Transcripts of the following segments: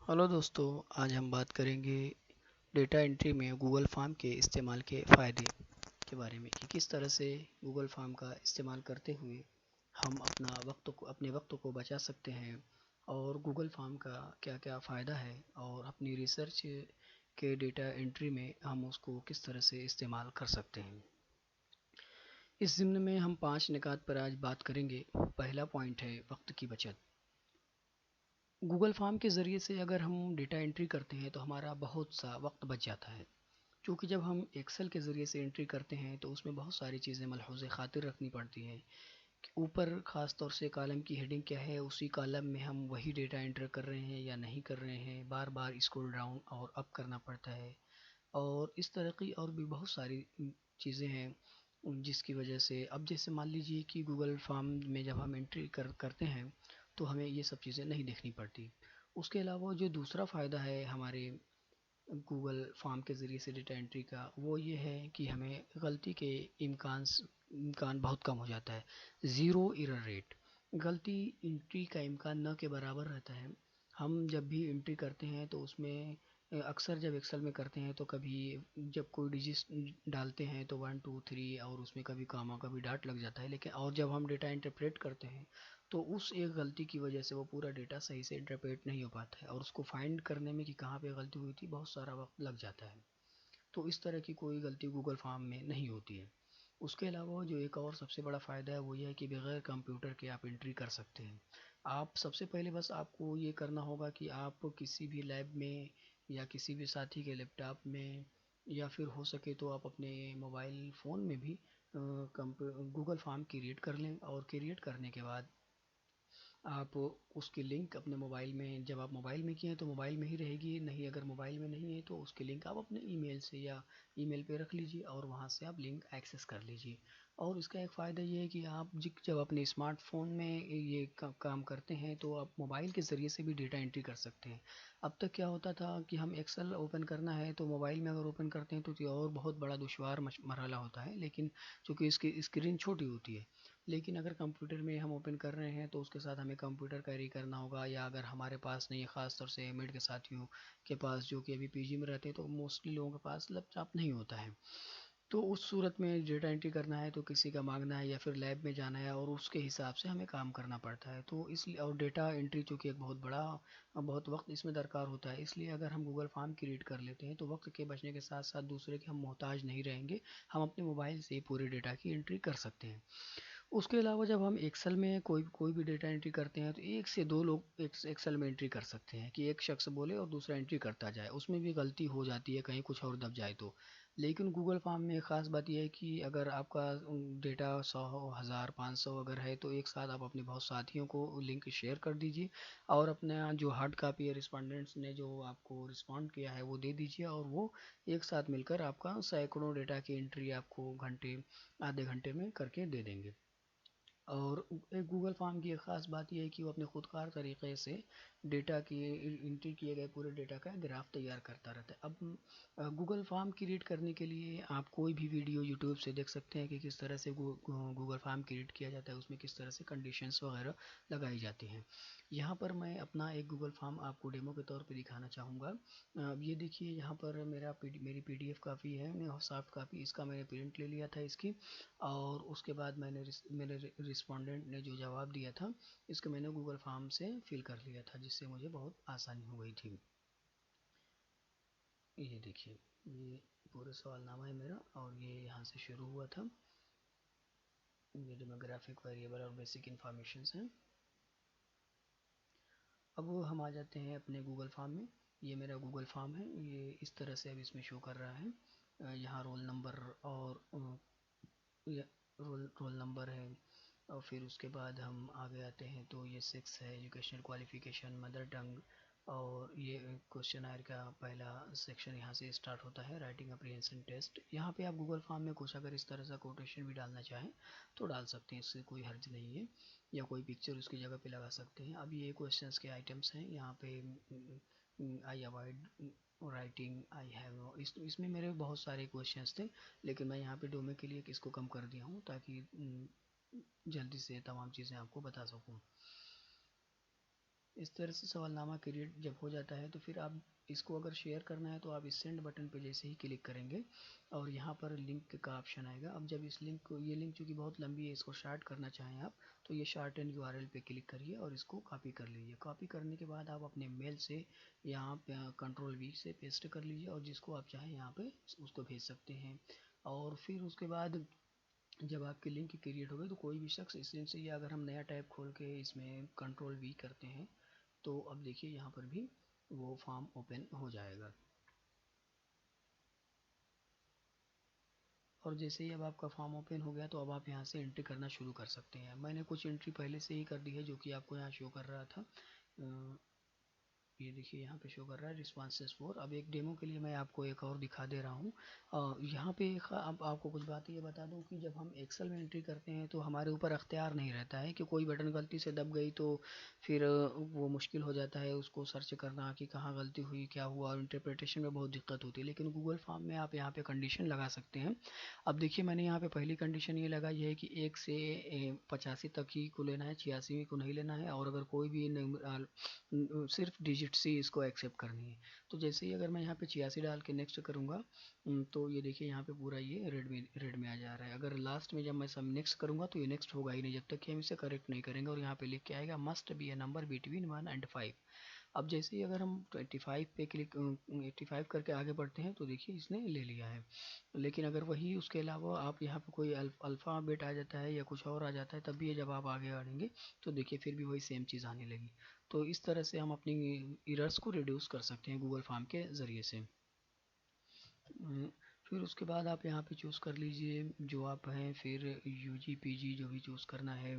Hello दोस्तों। आज हम बात करेंगे डेटा एंट्री में गूगल फॉर्म के इस्तेमाल के फ़ायदे के बारे में कि किस तरह से गूगल फॉर्म का इस्तेमाल करते हुए हम अपने वक्त को बचा सकते हैं और गूगल फॉर्म का क्या क्या फ़ायदा है और अपनी रिसर्च के डेटा एंट्री में हम उसको किस तरह से इस्तेमाल कर सकते हैं। इस ज़िम्न में हम 5 निकात पर आज बात करेंगे। पहला पॉइंट है वक्त की बचत। गूगल फॉर्म के ज़रिए से अगर हम डेटा एंट्री करते हैं तो हमारा बहुत सा वक्त बच जाता है, क्योंकि जब हम एक्सेल के ज़रिए से एंट्री करते हैं तो उसमें बहुत सारी चीज़ें मलहूज़ खातिर रखनी पड़ती हैं कि ऊपर ख़ास तौर से कॉलम की हेडिंग क्या है, उसी कॉलम में हम वही डेटा एंटर कर रहे हैं या नहीं कर रहे हैं, बार बार स्क्रॉल डाउन और अप करना पड़ता है। और इस तरह की और भी बहुत सारी चीज़ें हैं जिसकी वजह से अब जैसे मान लीजिए कि गूगल फॉर्म में जब हम एंट्री करते हैं तो हमें ये सब चीज़ें नहीं देखनी पड़ती। उसके अलावा जो दूसरा फ़ायदा है हमारे गूगल फॉर्म के ज़रिए से डेटा एंट्री का, वो ये है कि हमें गलती के इम्कान बहुत कम हो जाता है। ज़ीरो एरर रेट, गलती एंट्री का इम्कान न के बराबर रहता है। हम जब भी एंट्री करते हैं तो उसमें अक्सर जब एक्सेल में करते हैं तो कभी जब कोई डिजिट डालते हैं तो 1 2 3 और उसमें कभी कामा कभी डॉट लग जाता है, लेकिन और जब हम डेटा इंटरप्रेट करते हैं तो उस एक गलती की वजह से वो पूरा डेटा सही से इंटरप्रेट नहीं हो पाता है और उसको फाइंड करने में कि कहाँ पे गलती हुई थी बहुत सारा वक्त लग जाता है। तो इस तरह की कोई गलती गूगल फॉर्म में नहीं होती है। उसके अलावा जो एक और सबसे बड़ा फ़ायदा है वो ये है कि बगैर कंप्यूटर के आप एंट्री कर सकते हैं। आप सबसे पहले बस आपको ये करना होगा कि आप किसी भी लैब में या किसी भी साथी के लैपटॉप में या फिर हो सके तो आप अपने मोबाइल फ़ोन में भी गूगल फॉर्म क्रिएट कर लें और क्रिएट करने के बाद आप उसकी लिंक अपने मोबाइल में, जब आप मोबाइल में किए हैं तो मोबाइल में ही रहेगी, नहीं अगर मोबाइल में नहीं है तो उसकी लिंक आप अपने ईमेल से या ईमेल पे रख लीजिए और वहाँ से आप लिंक एक्सेस कर लीजिए। और इसका एक फ़ायदा ये है कि आप जब अपने स्मार्टफोन में ये काम करते हैं तो आप मोबाइल के ज़रिए से भी डेटा एंट्री कर सकते हैं। अब तक क्या होता था कि हम एक्सेल ओपन करना है तो मोबाइल में अगर ओपन करते हैं तो ये और बहुत बड़ा दुशवार मरहला होता है, लेकिन चूँकि इसकी स्क्रीन छोटी होती है। लेकिन अगर कंप्यूटर में हम ओपन कर रहे हैं तो उसके साथ हमें कंप्यूटर कैरी करना होगा, या अगर हमारे पास नहीं है, ख़ास तौर से एमएड के साथियों के पास जो कि अभी पीजी में रहते हैं तो मोस्टली लोगों के पास लैपटॉप नहीं होता है। तो उस सूरत में डेटा एंट्री करना है तो किसी का मांगना है या फिर लैब में जाना है और उसके हिसाब से हमें काम करना पड़ता है। तो इसलिए और डेटा एंट्री चूँकि एक बहुत वक्त इसमें दरकार होता है, इसलिए अगर हम गूगल फॉर्म क्रिएट कर लेते हैं तो वक्त के बचने के साथ साथ दूसरे के हम मोहताज नहीं रहेंगे। हम अपने मोबाइल से पूरे डेटा की एंट्री कर सकते हैं। उसके अलावा जब हम एक्सेल में कोई कोई भी डेटा एंट्री करते हैं तो एक से दो लोग एक्सेल में एंट्री कर सकते हैं कि एक शख्स बोले और दूसरा एंट्री करता जाए, उसमें भी गलती हो जाती है कहीं कुछ और दब जाए तो। लेकिन गूगल फॉर्म में एक ख़ास बात यह है कि अगर आपका डेटा 100 1000 500 अगर है तो एक साथ आप अपने बहुत साथियों को लिंक शेयर कर दीजिए और अपना जो हार्ड कापी है रिस्पॉन्डेंट्स ने जो आपको रिस्पॉन्ड किया है वो दे दीजिए और वो एक साथ मिलकर आपका सैकड़ों डेटा की एंट्री आपको घंटे आधे घंटे में करके दे देंगे। और एक गूगल फॉर्म की एक ख़ास बात यह है कि वो अपने ख़ुदकार तरीके से डेटा की एंट्री किए गए पूरे डेटा का ग्राफ तैयार करता रहता है। अब गूगल फॉर्म क्रिएट करने के लिए आप कोई भी वीडियो यूट्यूब से देख सकते हैं कि किस तरह से गूगल फॉर्म क्रिएट किया जाता है, उसमें किस तरह से कंडीशंस वगैरह लगाई जाती हैं। यहाँ पर मैं अपना एक गूगल फॉर्म आपको डेमो के तौर पे दिखाना चाहूँगा। अब ये देखिए यहाँ पर मेरी पीडीएफ काफ़ी है, सॉफ्ट कापी, इसका मैंने प्रिंट ले लिया था इसकी। और उसके बाद मेरे रिस्पोंडेंट ने जो जवाब दिया था इसको मैंने गूगल फॉर्म से फिल कर लिया था, जिससे मुझे बहुत आसानी हो गई थी। ये देखिए, ये पूरा सवालनामा है मेरा और ये यहाँ से शुरू हुआ था। ये डेमोग्राफिक वेरिएबल और बेसिक इन्फॉर्मेशन हैं। अब हम आ जाते हैं अपने गूगल फॉर्म में। ये मेरा गूगल फॉर्म है, ये इस तरह से अब इसमें शो कर रहा है। यहाँ रोल नंबर और ये रोल नंबर है। और फिर उसके बाद हम आगे आते हैं तो ये 6 है, एजुकेशनल क्वालिफिकेशन, मदर टंग। और ये क्वेश्चन आयर का पहला सेक्शन यहाँ से स्टार्ट होता है, राइटिंग अप्रीहेंशन टेस्ट। यहाँ पे आप गूगल फॉर्म में कुछ अगर इस तरह का कोटेशन भी डालना चाहें तो डाल सकते हैं, इससे कोई हर्ज नहीं है, या कोई पिक्चर उसकी जगह पे लगा सकते हैं। अब ये क्वेश्चंस के आइटम्स हैं यहाँ पे। I avoid writing I have no, इसमें मेरे बहुत सारे क्वेश्चंस थे, लेकिन मैं यहाँ पे डोमे के लिए इसको कम कर दिया हूँ ताकि जल्दी से तमाम चीज़ें आपको बता सकूँ। इस तरह से सवालनामा क्रिएट जब हो जाता है तो फिर आप इसको अगर शेयर करना है तो आप इस सेंड बटन पे जैसे ही क्लिक करेंगे और यहाँ पर लिंक का ऑप्शन आएगा। अब जब इस लिंक को, ये लिंक चूँकि बहुत लंबी है, इसको शार्ट करना चाहें आप तो ये शार्ट एंड यूआरएल पे क्लिक करिए और इसको कॉपी कर लीजिए। कॉपी करने के बाद आप अपने मेल से यहाँ पे कंट्रोल V से पेस्ट कर लीजिए और जिसको आप चाहें यहाँ पे उसको भेज सकते हैं। और फिर उसके बाद जब आपकी लिंक क्रिएट हो गई तो कोई भी शख्स इससे, ये अगर हम नया टैब खोल के इसमें कंट्रोल V करते हैं तो अब देखिए यहाँ पर भी वो फॉर्म ओपन हो जाएगा। और जैसे ही अब आपका फॉर्म ओपन हो गया तो अब आप यहाँ से एंट्री करना शुरू कर सकते हैं। मैंने कुछ एंट्री पहले से ही कर दी है जो कि आपको यहाँ शो कर रहा था। ये देखिए यहाँ पे शो कर रहा है रिस्पॉन्सेस 4। अब एक डेमो के लिए मैं आपको एक और दिखा दे रहा हूँ। यहाँ पे अब आपको कुछ बातें ये बता दूँ कि जब हम एक्सेल में एंट्री करते हैं तो हमारे ऊपर अख्तियार नहीं रहता है कि कोई बटन गलती से दब गई तो फिर वो मुश्किल हो जाता है उसको सर्च करना कि कहाँ गलती हुई, क्या हुआ, और इंटरप्रिटेशन में बहुत दिक्कत होती है। लेकिन गूगल फॉर्म में आप यहाँ पे कंडीशन लगा सकते हैं। अब देखिए मैंने यहाँ पे पहली कंडीशन ये लगाई है कि 1 से 85 तक ही को लेना है, 86 को नहीं लेना है, और अगर कोई भी सिर्फ डिजिट सी इसको एक्सेप्ट करनी है। तो जैसे ही अगर मैं यहाँ पे 86 डाल के नेक्स्ट करूँगा तो ये देखिए यहाँ पे पूरा ये रेड में आ जा रहा है। अगर लास्ट में जब मैं सब नेक्स्ट करूँगा तो ये नेक्स्ट होगा ही नहीं जब तक कि हम इसे करेक्ट नहीं करेंगे, और यहाँ पे लिख के आएगा must be A number between 1 and 5। अब जैसे ही अगर हम 25 पे क्लिक 85 करके आगे बढ़ते हैं तो देखिए इसने ले लिया है। लेकिन अगर वही उसके अलावा आप यहाँ पे कोई अल्फ़ाबेट आ जाता है या कुछ और आ जाता है तब भी ये जब आप आगे बढ़ेंगे तो देखिए फिर भी वही सेम चीज़ आने लगी। तो इस तरह से हम अपनी एरर्स को रिड्यूस कर सकते हैं गूगल फॉर्म के ज़रिए से। फिर उसके बाद आप यहाँ पे चूज़ कर लीजिए जो आप हैं, फिर यूजी पीजी जो भी चूज़ करना है,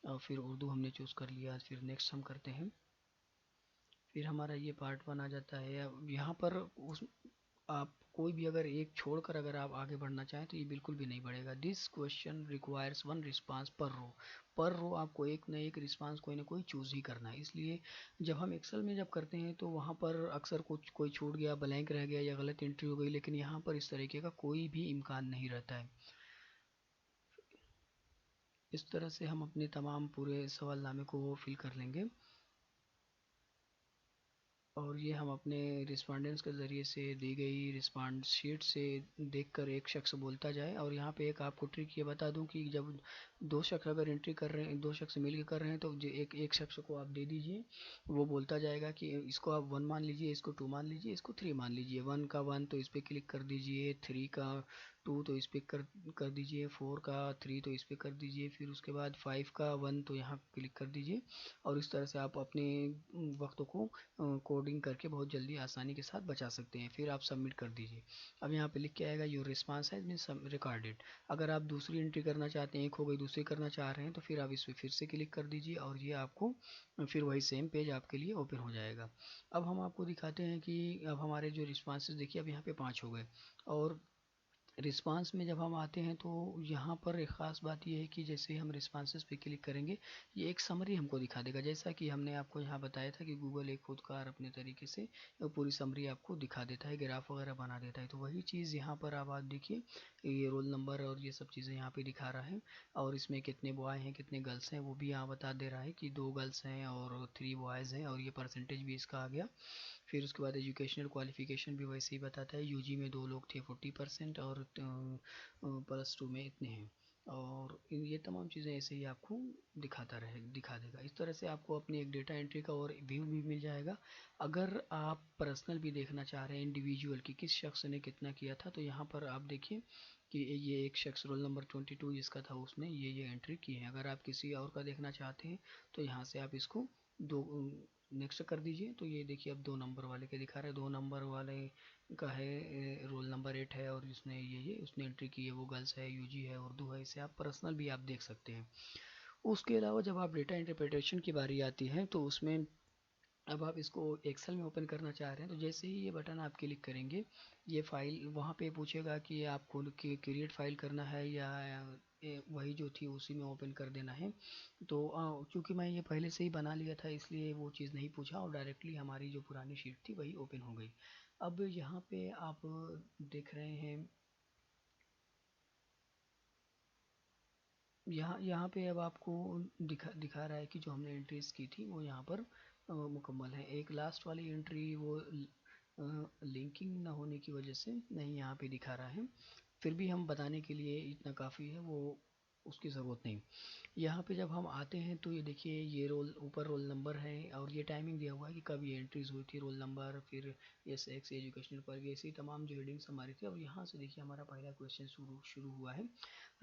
और फिर उर्दू हमने चूज़ कर लिया। फिर नेक्स्ट हम करते हैं। फिर हमारा ये पार्ट 1 आ जाता है। अब यहाँ पर उस आप कोई भी अगर एक छोड़कर अगर आप आगे बढ़ना चाहें तो ये बिल्कुल भी नहीं बढ़ेगा। दिस क्वेश्चन रिक्वायर्स 1 रिस्पांस पर रो। पर रो आपको एक न एक रिस्पांस कोई ना कोई चूज़ ही करना है। इसलिए जब हम एक्सेल में जब करते हैं तो वहाँ पर अक्सर कुछ कोई छूट गया, ब्लैंक रह गया या गलत एंट्री हो गई, लेकिन यहाँ पर इस तरीके का कोई भी इम्कान नहीं रहता है। इस तरह से हम अपने तमाम पूरे सवालनामे को फिल कर लेंगे और ये हम अपने रिस्पॉन्डेंट्स के ज़रिए से दी गई रिस्पॉन्ड शीट से देखकर एक शख्स बोलता जाए। और यहाँ पे एक आपको ट्रिक ये बता दूं कि जब दो शख्स अगर एंट्री कर रहे हैं, दो शख्स मिल के कर रहे हैं तो एक एक शख्स को आप दे दीजिए, वो बोलता जाएगा कि इसको आप 1 मान लीजिए, इसको 2 मान लीजिए, इसको 3 मान लीजिए। 1 का 1 तो इस पर क्लिक कर दीजिए, 3 का 2 तो इस पर कर दीजिए, 4 का 3 तो इस पर कर दीजिए, फिर उसके बाद 5 का 1 तो यहाँ क्लिक कर दीजिए। और इस तरह से आप अपने वक्त को कोडिंग करके बहुत जल्दी आसानी के साथ बचा सकते हैं। फिर आप सबमिट कर दीजिए। अब यहाँ पे लिख के आएगा your response has been recorded. अगर आप दूसरी एंट्री करना चाहते हैं, एक हो गई, दूसरी करना चाह रहे हैं तो फिर आप इस पर फिर से क्लिक कर दीजिए और ये आपको फिर वही सेम पेज आपके लिए ओपन हो जाएगा। अब हम आपको दिखाते हैं कि अब हमारे जो रिस्पांसेस देखिए अब यहाँ पे 5 हो गए। और रिस्पांस में जब हम आते हैं तो यहाँ पर एक ख़ास बात ये है कि जैसे हम रिस्पांसेस पे क्लिक करेंगे ये एक समरी हमको दिखा देगा। जैसा कि हमने आपको यहाँ बताया था कि गूगल एक खुदकार अपने तरीके से पूरी समरी आपको दिखा देता है, ग्राफ वगैरह बना देता है। तो वही चीज़ यहाँ पर आप आज देखिए, ये रोल नंबर और ये सब चीज़ें यहाँ पे दिखा रहा है। और इसमें कितने बॉय हैं कितने गर्ल्स हैं वो भी यहाँ बता दे रहा है कि 2 गर्ल्स हैं और 3 बॉयज़ हैं, और ये परसेंटेज भी इसका आ गया। फिर उसके बाद एजुकेशनल क्वालिफिकेशन भी वैसे ही बताता है। यूजी में 2 लोग थे 40% और +2 में इतने हैं। और ये तमाम चीज़ें ऐसे ही आपको दिखा देगा। इस तरह से आपको अपनी एक डेटा एंट्री का और व्यू भी मिल जाएगा। अगर आप पर्सनल भी देखना चाह रहे हैं इंडिविजुअल की किस शख्स ने कितना किया था तो यहाँ पर आप देखिए कि ये एक शख्स रोल नंबर 22 जिसका था उसने ये एंट्री की है। अगर आप किसी और का देखना चाहते हैं तो यहाँ से आप इसको दो नेक्स्ट कर दीजिए। तो ये देखिए अब 2 नंबर वाले के दिखा रहे हैं। 2 नंबर वाले का है रोल नंबर 8 है और इसने ये उसने एंट्री की है, वो गर्ल्स है, यूजी है, उर्दू है। इसे आप पर्सनल भी आप देख सकते हैं। उसके अलावा जब आप डेटा इंटरप्रिटेशन की बारी आती है तो उसमें अब आप इसको एक्सेल में ओपन करना चाह रहे हैं तो जैसे ही ये बटन आप क्लिक करेंगे ये फाइल वहाँ पे पूछेगा कि आपको क्रिएट फाइल करना है या वही जो थी उसी में ओपन कर देना है। तो चूँकि मैं ये पहले से ही बना लिया था इसलिए वो चीज़ नहीं पूछा और डायरेक्टली हमारी जो पुरानी शीट थी वही ओपन हो गई। अब यहाँ पे आप देख रहे हैं, यहाँ यहाँ पे अब आपको दिखा रहा है कि जो हमने एंट्रीज की थी वो यहाँ पर मुकम्मल हैं। एक लास्ट वाली एंट्री वो लिंकिंग ना होने की वजह से नहीं यहाँ पे दिखा रहा है, फिर भी हम बताने के लिए इतना काफ़ी है, वो उसकी ज़रूरत नहीं। यहाँ पे जब हम आते हैं तो ये देखिए ये रोल ऊपर रोल नंबर है और ये टाइमिंग दिया हुआ है कि कब ये एंट्रीज हुई थी, रोल नंबर, फिर एस एक्स एजुकेशनल पर, ऐसी तमाम जो हेडिंग्स हमारी थी। और यहाँ से देखिए हमारा पहला क्वेश्चन शुरू हुआ है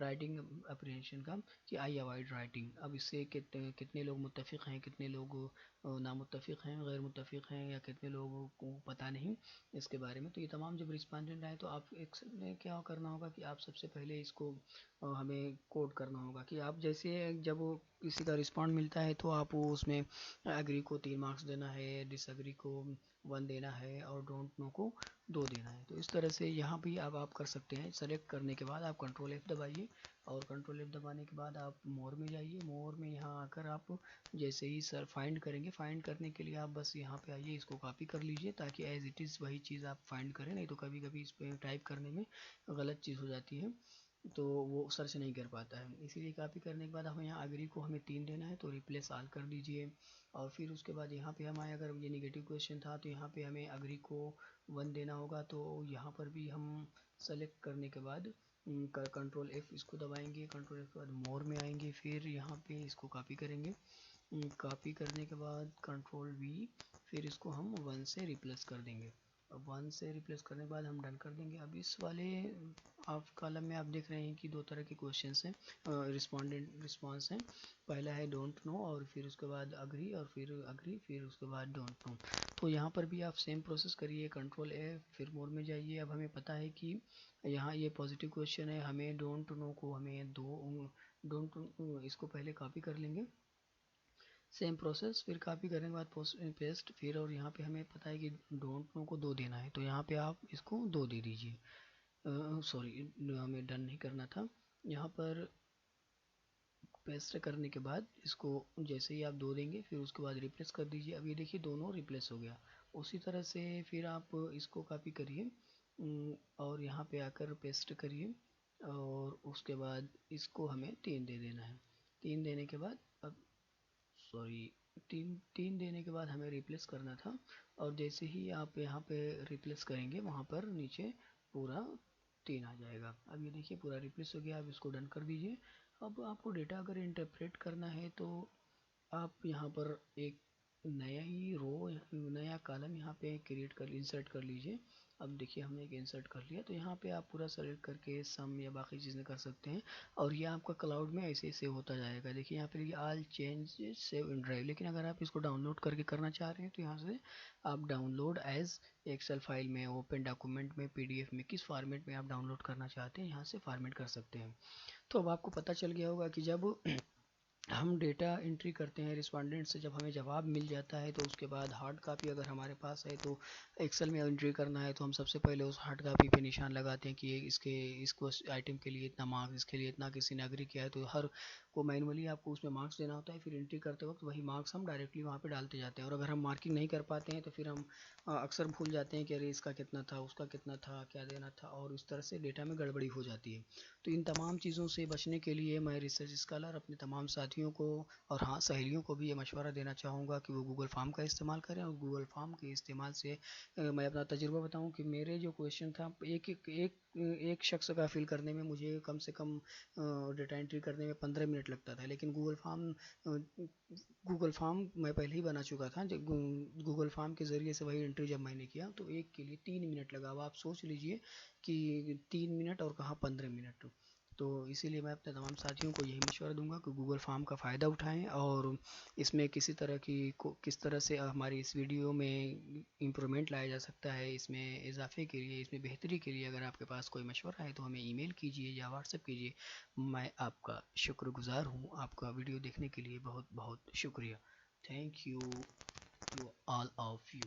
राइटिंग अप्रीहेंशन का, कि आई अवॉइड राइटिंग। अब इससे कितने लोग मुत्तफिक हैं, कितने लोग नामुत्तफिक हैं, गैर मुत्तफिक हैं, या कितने लोगों को पता नहीं इसके बारे में। तो ये तमाम जब रिस्पॉन्डेंट आए तो आप एक में क्या करना होगा कि आप सबसे पहले इसको हमें कोड करना होगा कि आप जैसे जब किसी का रिस्पॉन्ड मिलता है तो आप वो उसमें एग्री को 3 मार्क्स देना है, डिसएग्री को 1 देना है और डोंट नो को 2 देना है। तो इस तरह से यहाँ भी अब आप कर सकते हैं। सेलेक्ट करने के बाद आप कंट्रोल F दबाइए और कंट्रोल F दबाने के बाद आप मोर में जाइए। मोर में यहाँ आकर आप जैसे ही सर फाइंड करेंगे, फाइंड करने के लिए आप बस यहाँ पे आइए, इसको कॉपी कर लीजिए ताकि एज इट इज़ वही चीज़ आप फाइंड करें, नहीं तो कभी कभी इस पर टाइप करने में गलत चीज़ हो जाती है तो वो सर्च नहीं कर पाता है। इसीलिए कॉपी करने के बाद हमें यहाँ अग्री को हमें 3 देना है तो रिप्लेस ऑल कर दीजिए। और फिर उसके बाद यहाँ पे हमारे अगर ये निगेटिव क्वेश्चन था तो यहाँ पे हमें अग्री को 1 देना होगा। तो यहाँ पर भी हम सेलेक्ट करने के बाद कंट्रोल F इसको दबाएंगे, कंट्रोल F के बाद मोर में आएंगे, फिर यहाँ पे इसको कॉपी करेंगे। कॉपी करने के बाद कंट्रोल V, फिर इसको हम 1 से रिप्लेस कर देंगे। अब 1 से रिप्लेस करने के बाद हम डन कर देंगे। अब इस वाले आप कॉलम में आप देख रहे हैं कि 2 तरह के क्वेश्चंस हैं, रिस्पॉन्स हैं। पहला है डोंट नो और फिर उसके बाद अग्री और फिर अग्री, फिर उसके बाद डोंट नो। तो यहाँ पर भी आप सेम प्रोसेस करिए, कंट्रोल F फिर मोर में जाइए। अब हमें पता है कि यहाँ ये पॉजिटिव क्वेश्चन है, हमें डोंट नो को हमें डोंट इसको पहले कॉपी कर लेंगे, सेम प्रोसेस, फिर कॉपी करने के बाद पेस्ट, फिर और यहाँ पे हमें पता है कि डोंट नो को 2 देना है तो यहाँ पे आप इसको 2 दे दीजिए। सॉरी, हमें डन नहीं करना था। यहाँ पर पेस्ट करने के बाद इसको जैसे ही आप 2 देंगे फिर उसके बाद रिप्लेस कर दीजिए। अब ये देखिए दोनों रिप्लेस हो गया। उसी तरह से फिर आप इसको कॉपी करिए और यहाँ पे आकर पेस्ट करिए और उसके बाद इसको हमें 3 दे देना है। 3 देने के बाद अब सॉरी 3 देने के बाद हमें रिप्लेस करना था और जैसे ही आप यहाँ पे रिप्लेस करेंगे वहाँ पर नीचे पूरा 3 आ जाएगा। अब ये देखिए पूरा रिप्लेस हो गया। अब इसको डन कर दीजिए। अब आपको डेटा अगर इंटरप्रेट करना है तो आप यहाँ पर एक नया ही रो, नया कॉलम यहाँ पे क्रिएट कर इंसर्ट कर लीजिए। अब देखिए हमने एक इंसर्ट कर लिया तो यहाँ पे आप पूरा सेलेक्ट करके सम या बाकी चीज़ें कर सकते हैं और ये आपका क्लाउड में ऐसे सेव होता जाएगा। देखिए यहाँ पे all change save in drive, लेकिन अगर आप इसको डाउनलोड करके करना चाह रहे हैं तो यहाँ से आप डाउनलोड एज एक्सेल फाइल में, ओपन डॉक्यूमेंट में, PDF में, किस फॉर्मेट में आप डाउनलोड करना चाहते हैं यहाँ से फॉर्मेट कर सकते हैं। तो अब आपको पता चल गया होगा कि जब हम डेटा एंट्री करते हैं रिस्पॉन्डेंट से, जब हमें जवाब मिल जाता है तो उसके बाद हार्ड कापी अगर हमारे पास है तो एक्सेल में एंट्री करना है तो हम सबसे पहले उस हार्ड कापी पे निशान लगाते हैं कि इसको आइटम के लिए इतना मार्क्स, इसके लिए इतना किसी ने एग्री किया है, तो हर को मैनुअली आपको उसमें मार्क्स देना होता है। फिर एंट्री करते वक्त वही मार्क्स हम डायरेक्टली वहाँ पे डालते जाते हैं और अगर हम मार्किंग नहीं कर पाते हैं तो फिर हम अक्सर भूल जाते हैं कि अरे इसका कितना था, उसका कितना था, क्या देना था, और इस तरह से डेटा में गड़बड़ी हो जाती है। तो इन तमाम चीज़ों से बचने के लिए मैं रिसर्च स्कॉलर अपने तमाम साथियों को और हाँ सहेलियों को भी ये मशवरा देना चाहूँगा कि वो गूगल फॉर्म का इस्तेमाल करें। और गूगल फॉर्म के इस्तेमाल से मैं अपना तजुर्बा बताऊँ कि मेरे जो क्वेश्चन था एक शख्स का फिल करने में मुझे कम से कम डेटा एंट्री करने में 15 मिनट लगता था, लेकिन गूगल फॉर्म मैं पहले ही बना चुका था। जब गूगल फॉर्म के ज़रिए से वही एंट्री जब मैंने किया तो एक के लिए 3 मिनट लगा। अब आप सोच लीजिए कि 3 मिनट और कहाँ 15 मिनट। तो इसीलिए मैं अपने तमाम साथियों को यही मशवरा दूंगा कि गूगल फॉर्म का फ़ायदा उठाएं और इसमें किस तरह से हमारी इस वीडियो में इम्प्रूवमेंट लाया जा सकता है, इसमें इजाफे के लिए, इसमें बेहतरी के लिए अगर आपके पास कोई मशवरा है तो हमें ईमेल कीजिए या व्हाट्सएप कीजिए। मैं आपका शुक्रगुज़ार हूँ। आपका वीडियो देखने के लिए बहुत बहुत शुक्रिया। Thank you to all of you.